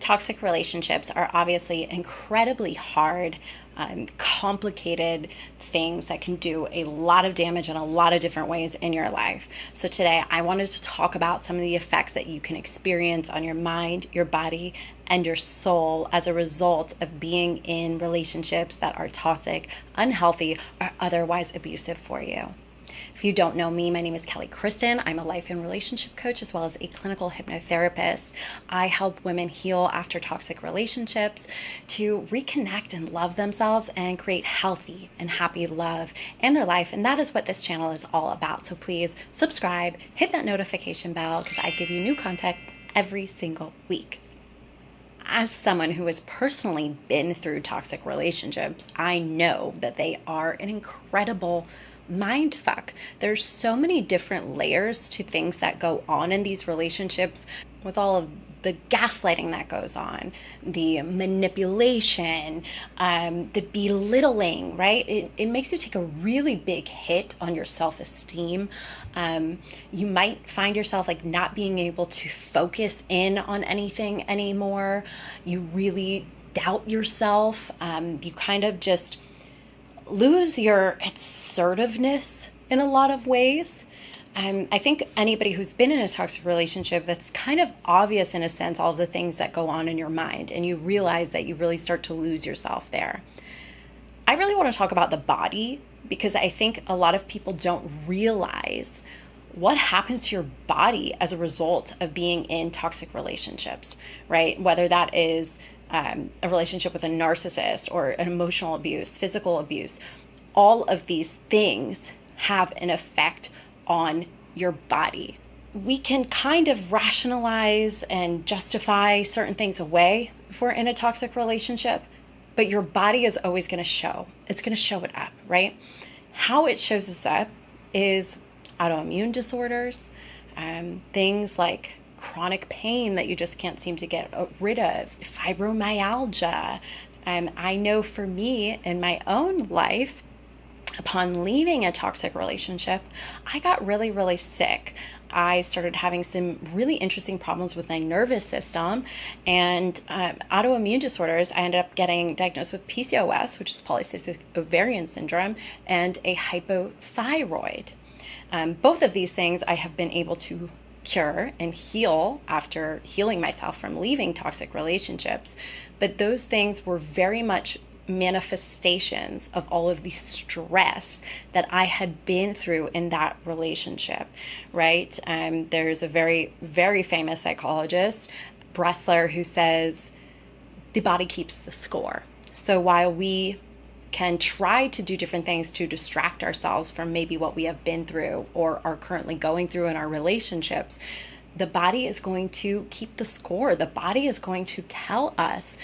toxic relationships are obviously incredibly hard, complicated things that can do a lot of damage in a lot of different ways in your life. So today I wanted to talk about some of the effects that you can experience on your mind, your body, and your soul as a result of being in relationships that are toxic, unhealthy, or otherwise abusive for you. If you don't know me, my name is Kristin. I'm a life and relationship coach as well as a clinical hypnotherapist. I help women heal after toxic relationships to reconnect and love themselves and create healthy and happy love in their life. And that is what this channel is all about. So please subscribe, hit that notification bell because I give you new content every single week. As someone who has personally been through toxic relationships, I know that they are an incredible mind fuck. There's so many different layers to things that go on in these relationships, with all of the gaslighting that goes on, the manipulation, the belittling, right? It makes you take a really big hit on your self-esteem. You might find yourself like not being able to focus in on anything anymore. You really doubt yourself. You kind of just lose your assertiveness in a lot of ways. I think anybody who's been in a toxic relationship, that's kind of obvious in a sense, all of the things that go on in your mind, and you realize that you really start to lose yourself there. I really want to talk about the body because I think a lot of people don't realize what happens to your body as a result of being in toxic relationships, right? Whether that is a relationship with a narcissist or an emotional abuse, physical abuse, all of these things have an effect on your body. We can kind of rationalize and justify certain things away if we're in a toxic relationship, but your body is always going to show. It's going to show it up, right? How it shows us up is autoimmune disorders, things like chronic pain that you just can't seem to get rid of, fibromyalgia. I know for me in my own life, upon leaving a toxic relationship, I got really, really sick. I started having some really interesting problems with my nervous system and autoimmune disorders. I ended up getting diagnosed with PCOS, which is polycystic ovarian syndrome, and a hypothyroid. Both of these things I have been able to cure and heal after healing myself from leaving toxic relationships. But those things were very much manifestations of all of the stress that I had been through in that relationship, right? There's a very, very famous psychologist, Bressler, who says the body keeps the score. So while we can try to do different things to distract ourselves from maybe what we have been through or are currently going through in our relationships, the body is going to keep the score. The body is going to tell us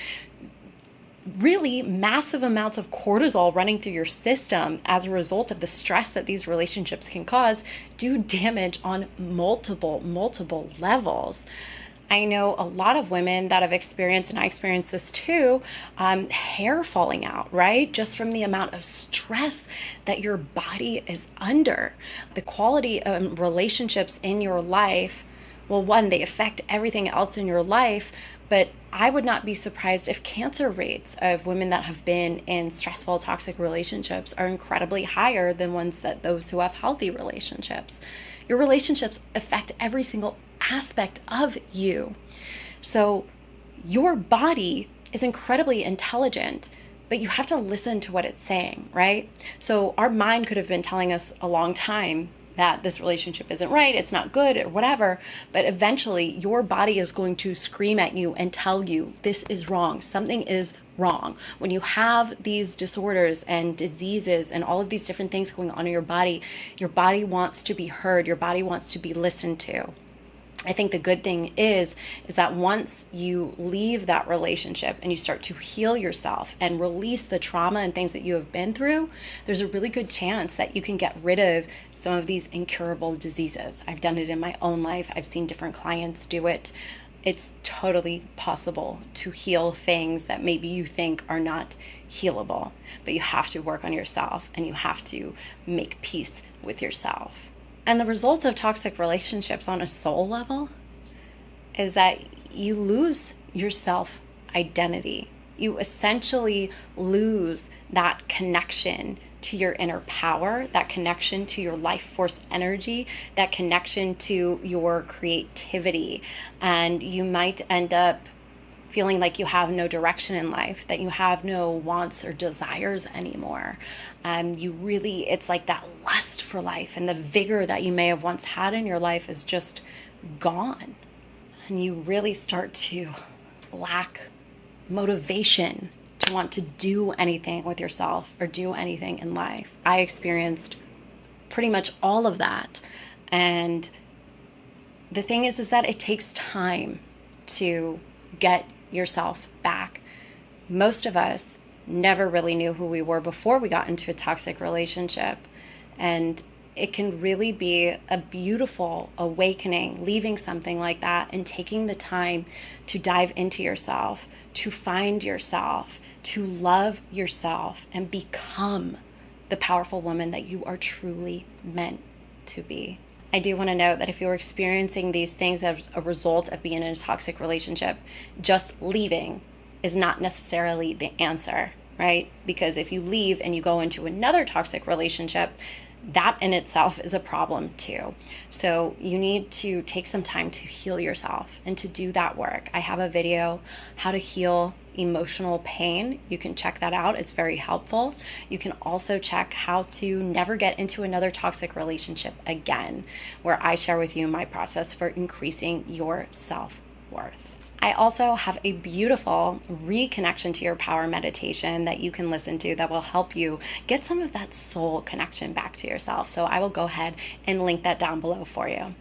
really massive amounts of cortisol running through your system as a result of the stress that these relationships can cause do damage on multiple levels. I know a lot of women that have experienced, and I experienced this too, hair falling out, right? Just from the amount of stress that your body is under. The quality of relationships in your life, well, one, they affect everything else in your life, but I would not be surprised if cancer rates of women that have been in stressful, toxic relationships are incredibly higher than those who have healthy relationships. Your relationships affect every single aspect of you. So your body is incredibly intelligent, but you have to listen to what it's saying, right? So our mind could have been telling us a long time that this relationship isn't right, it's not good, or whatever, but eventually your body is going to scream at you and tell you this is wrong, something is wrong. When you have these disorders and diseases and all of these different things going on in your body wants to be heard, your body wants to be listened to. I think the good thing is that once you leave that relationship and you start to heal yourself and release the trauma and things that you have been through, there's a really good chance that you can get rid of some of these incurable diseases. I've done it in my own life. I've seen different clients do it. It's totally possible to heal things that maybe you think are not healable, but you have to work on yourself and you have to make peace with yourself. And the result of toxic relationships on a soul level is that you lose your self-identity. You essentially lose that connection to your inner power, that connection to your life force energy, that connection to your creativity. And you might end up feeling like you have no direction in life, that you have no wants or desires anymore. It's like that lust for life and the vigor that you may have once had in your life is just gone. And you really start to lack motivation to want to do anything with yourself or do anything in life. I experienced pretty much all of that. And the thing is that it takes time to get yourself back. Most of us never really knew who we were before we got into a toxic relationship. And it can really be a beautiful awakening, leaving something like that and taking the time to dive into yourself, to find yourself, to love yourself, and become the powerful woman that you are truly meant to be. I do want to note that if you're experiencing these things as a result of being in a toxic relationship, just leaving is not necessarily the answer, right? Because if you leave and you go into another toxic relationship, that in itself is a problem too. So you need to take some time to heal yourself and to do that work. I have a video, how to heal emotional pain. You can check that out. It's very helpful. You can also check how to never get into another toxic relationship again, where I share with you my process for increasing your self-worth. I also have a beautiful reconnection to your power meditation that you can listen to that will help you get some of that soul connection back to yourself. So I will go ahead and link that down below for you.